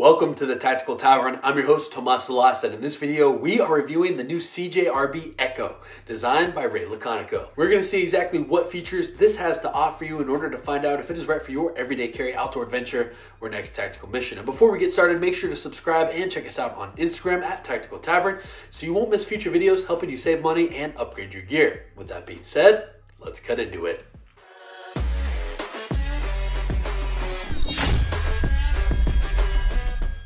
Welcome to the Tactical Tavern. I'm your host, Tomas Alas, and in this video, we are reviewing the new CJRB Ekko, designed by Ray Laconico. We're going to see exactly what features this has to offer you in order to find out if it is right for your everyday carry outdoor adventure or next tactical mission. And before we get started, make sure to subscribe and check us out on Instagram at Tactical Tavern so you won't miss future videos helping you save money and upgrade your gear. With that being said, let's cut into it.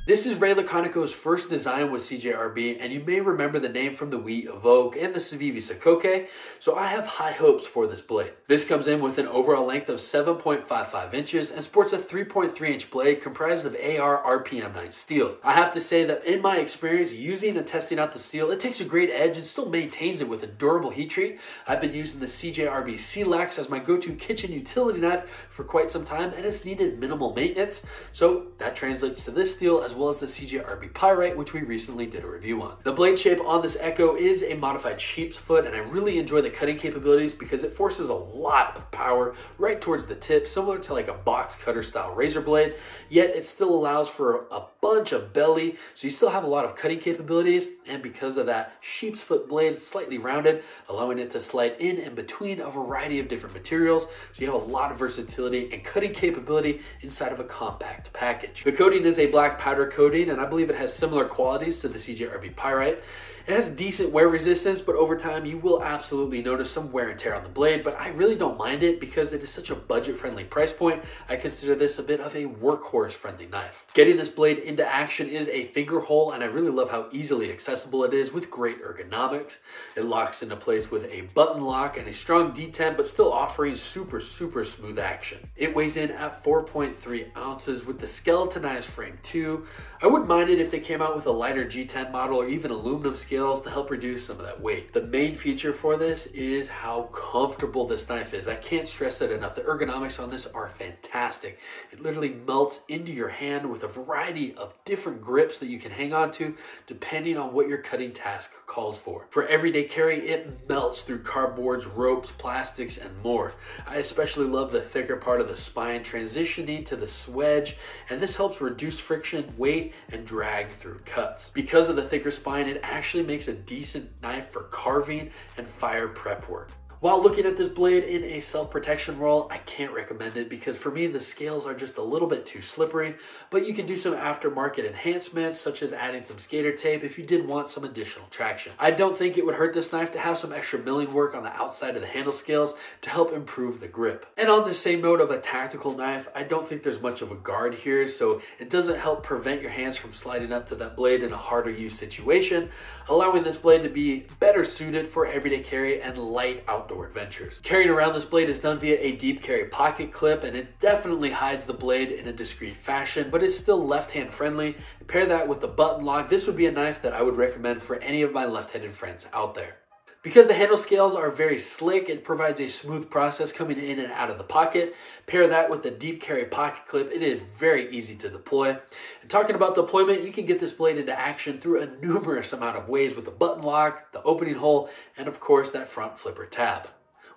This is Ray Laconico's first design with CJRB, and you may remember the name from the Wii Evoke and the Civivi Sakoke, so I have high hopes for this blade. This comes in with an overall length of 7.55 inches and sports a 3.3 inch blade comprised of AR RPM 9 steel. I have to say that in my experience using and testing out the steel, it takes a great edge and still maintains it with a durable heat treat. I've been using the CJRB C-Lax as my go-to kitchen utility knife for quite some time, and it's needed minimal maintenance, so that translates to this steel as well as the CJRB Pyrite, which we recently did a review on. The blade shape on this Ekko is a modified sheep's foot, and I really enjoy the cutting capabilities because it forces a lot of power right towards the tip, similar to like a box cutter style razor blade, yet it still allows for a bunch of belly, so you still have a lot of cutting capabilities, and because of that sheep's foot blade, it's slightly rounded, allowing it to slide in and between a variety of different materials, so you have a lot of versatility and cutting capability inside of a compact package. The coating is a black powder coating, and I believe it has similar qualities to the CJRB Pyrite. It has decent wear resistance, but over time you will absolutely notice some wear and tear on the blade, but I really don't mind it because it is such a budget-friendly price point. I consider this a bit of a workhorse-friendly knife. Getting this blade into action is a finger hole, and I really love how easily accessible it is with great ergonomics. It locks into place with a button lock and a strong detent, but still offering super smooth action. It weighs in at 4.3 ounces with the skeletonized frame too. I wouldn't mind it if they came out with a lighter G10 model or even aluminum scales to help reduce some of that weight. The main feature for this is how comfortable this knife is. I can't stress it enough. The ergonomics on this are fantastic. It literally melts into your hand with a variety of different grips that you can hang on to depending on what your cutting task calls for. For everyday carry, it melts through cardboards, ropes, plastics, and more. I especially love the thicker part of the spine transitioning to the swedge, and this helps reduce friction, weight, and drag through cuts. Because of the thicker spine, it actually makes a decent knife for carving and fire prep work. While looking at this blade in a self-protection roll, I can't recommend it because for me, the scales are just a little bit too slippery, but you can do some aftermarket enhancements such as adding some skater tape if you did want some additional traction. I don't think it would hurt this knife to have some extra milling work on the outside of the handle scales to help improve the grip. And on the same note of a tactical knife, I don't think there's much of a guard here, so it doesn't help prevent your hands from sliding up to that blade in a harder use situation, allowing this blade to be better suited for everyday carry and light outdoor adventures. Carrying around this blade is done via a deep carry pocket clip, and it definitely hides the blade in a discreet fashion, but is still left-hand friendly. Pair that with the button lock, this would be a knife that I would recommend for any of my left-handed friends out there. Because the handle scales are very slick, it provides a smooth process coming in and out of the pocket. Pair that with the deep carry pocket clip, it is very easy to deploy. And talking about deployment, you can get this blade into action through a numerous amount of ways with the button lock, the opening hole, and of course that front flipper tab.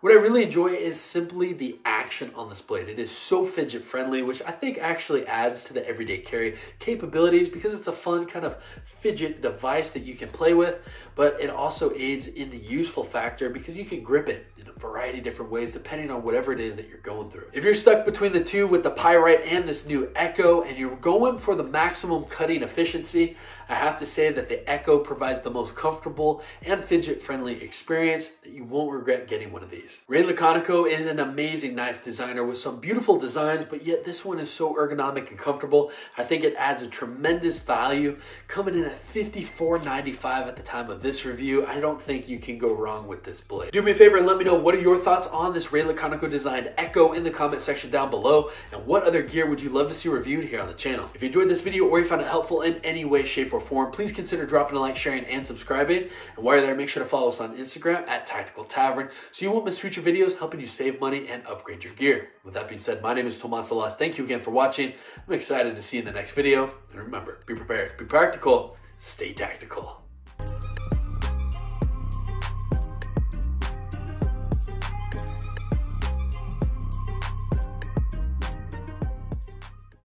What I really enjoy is simply the action on this blade. It is so fidget friendly, which I think actually adds to the everyday carry capabilities because it's a fun kind of fidget device that you can play with, but it also aids in the useful factor because you can grip it in a variety of different ways depending on whatever it is that you're going through. If you're stuck between the two with the Pyrite and this new Ekko and you're going for the maximum cutting efficiency, I have to say that the Ekko provides the most comfortable and fidget friendly experience that you won't regret getting one of these. Ray Laconico is an amazing knife designer with some beautiful designs, but yet this one is so ergonomic and comfortable. I think it adds a tremendous value. Coming in at $54.95 at the time of this review, I don't think you can go wrong with this blade. Do me a favor and let me know what are your thoughts on this Ray Laconico designed Ekko in the comment section down below, and what other gear would you love to see reviewed here on the channel. If you enjoyed this video or you found it helpful in any way, shape, or form, please consider dropping a like, sharing, and subscribing. And while you're there, make sure to follow us on Instagram at Tactical Tavern so you won't miss future videos helping you save money and upgrade your gear. With that being said, my name is Tomas Alas. Thank you again for watching. I'm excited to see you in the next video. And remember, be prepared, be practical, stay tactical.